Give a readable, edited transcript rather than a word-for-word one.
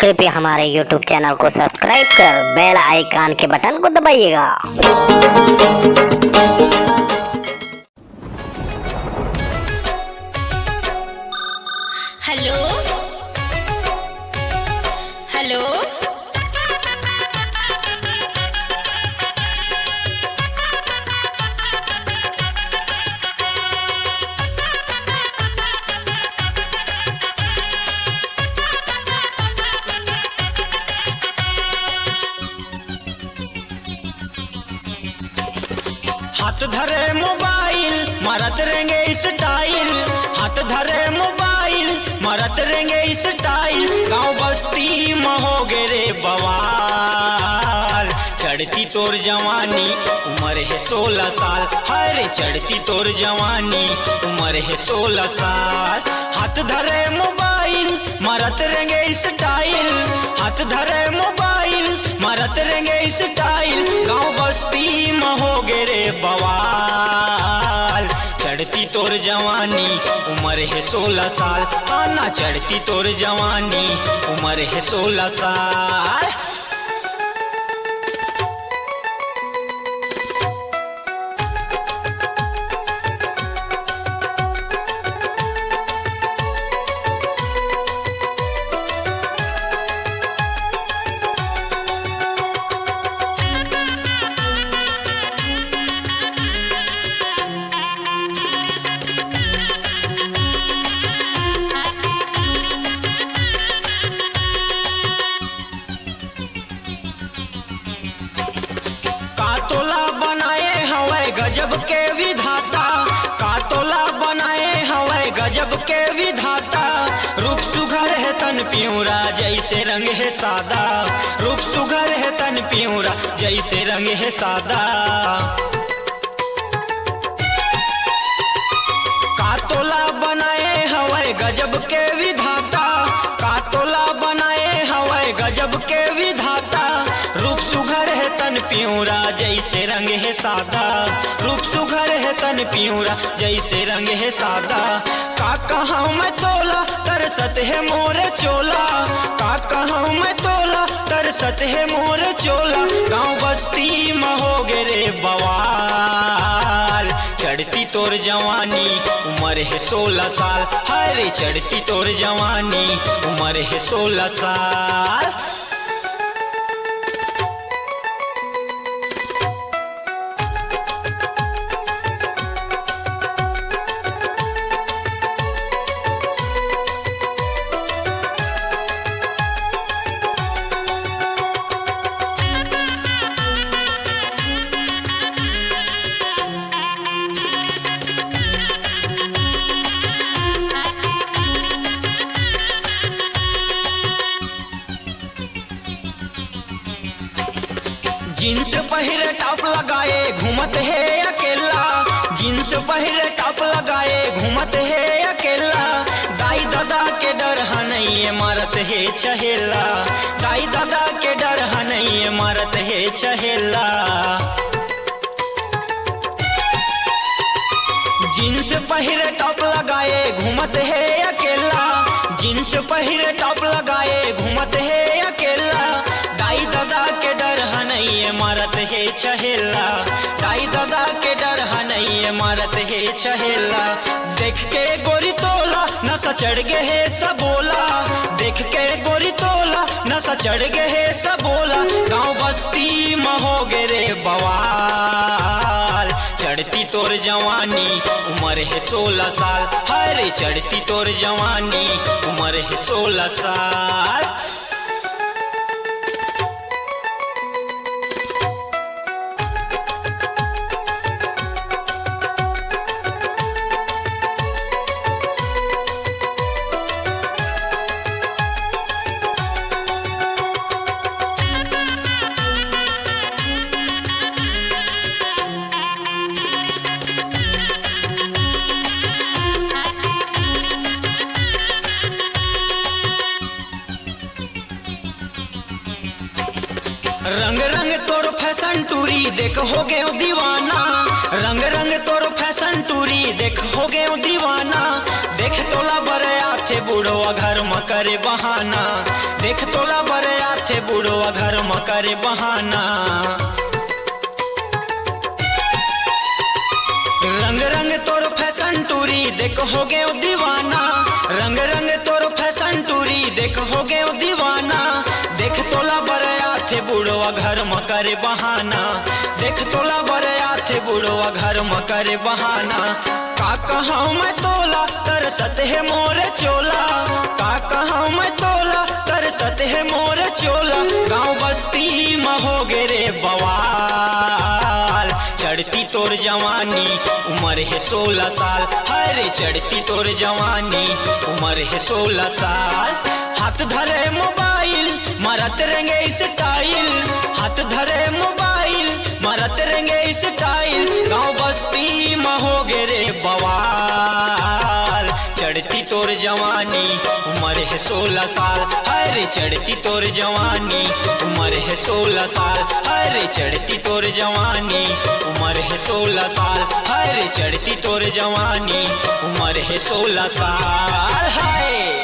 कृपया हमारे YouTube channel को सब्सक्राइब कर बेल आइकन के बटन को दबाइएगा। हेलो हेलो हाथ धरे मोबाइल मारत रहेंगे स्टाइल, हाथ धरे मोबाइल मारत रहेंगे स्टाइल। गांव बस्ती में हो गे रे बवाल, चढ़ती तोर जवानी उम्र है 16 साल। हरे चढ़ती तोर जवानी उम्र है 16 साल। हाथ धरे मोबाइल मारत रहेंगे स्टाइल, हाथ धरे मोबाइल मारत रहेंगे स्टाइल। गांव बस्ती में हो गे रे बवाल, चढ़ती तोर जवानी उम्र है 16 साल। आना चढ़ती तोर जवानी उम्र है 16 साल। गजब के विधाता, कातोला बनाए हवे गजब के विधाता। रूप सुघर है तन प्यूरा जैसे रंग है सादा, रूप सुघर है तन प्यूरा जैसे रंग है सादा। कातोला बनाए हवे गजब के विधाता, कातोला बनाए हवे गजब के विधाता। रूप सुघर है तन प्यूरा जैसे रंग है सादा, रूप सुघर है तन प्यूरा जैसे रंग है सादा। का कहूँ मैं तोला तरसत है मोरे चोला, का कहूँ मैं तोला तरसत है मोरे चोला। गाँव बस्ती में हो गे रे बवाल, चढ़ती तोर जवानी उम्र है 16 साल। हरे चढ़ती तोर जवानी उम्र है 16 साल। जींस पहिरे टॉप लगाए घूमत है अकेला, जींस पहिरे टॉप लगाए घूमत है अकेला। दाई दादा के डर नहीं मारत है चहेला, दाई दादा के डर नहीं मारत है चहेला। जींस पहिरे टॉप लगाए घूमत है अकेला, जींस पहिरे टॉप लगाए घूमत है अकेला। दाई दादा के डर नहीं मारत है चहेला, दाई दादा के डर नहीं मारत है चहेला। देख के गोरी तोला नशा चढ़ गे है सबोला, देख के गोरी तोला नशा चढ़ गे है सबोला। गाँव बस्ती में हो गे रे बवाल, चढ़ती तोर जवानी उम्र है 16 साल। हरे चढ़ती तोर जवानी उम्र है 16 साल। रंग रंग तोर फैशन टूरी देख हो गए दीवाना, रंग रंग तोर फैशन टूरी देख हो गए दीवाना। देख तोला बरे आथे बूढ़वा घर में करे बहाना, देख तोला बरे आथे बूढ़वा घर में करे बहाना। रंग रंग तोर फैशन टूरी देख हो गए दीवाना, रंग रंग तोर फैशन टूरी देख हो गए दीवाना। देख तोला बरे आथे बूढ़वा घर में करे बहाना, देख तोला बरे आथे बूढ़वा घर में करे बहाना। का कहूँ मैं तोला तरसत है मोरे चोला, का कहूँ मैं तोला तरसत है मोरे चोला। गाँव बस्ती में हो गे रे बवाल, चढ़ती तोर जवानी उम्र है 16 साल। हरे चढ़ती तोर जवानी उम्र है 16 साल। हाथ धरे मोबाइल मारत रेंगे स्टाइल, हाथ धरे मोबाइल मारत रेंगे स्टाइल। गाँव बस्ती में हो गे रे बवाल, चढ़ती तोर जवानी उम्र है 16 साल। हरे चढ़ती तोर जवानी उम्र है 16 साल। हरे चढ़ती तोर जवानी उम्र है 16 साल। हरे चढ़ती तोर जवानी उम्र है 16 साल। हाय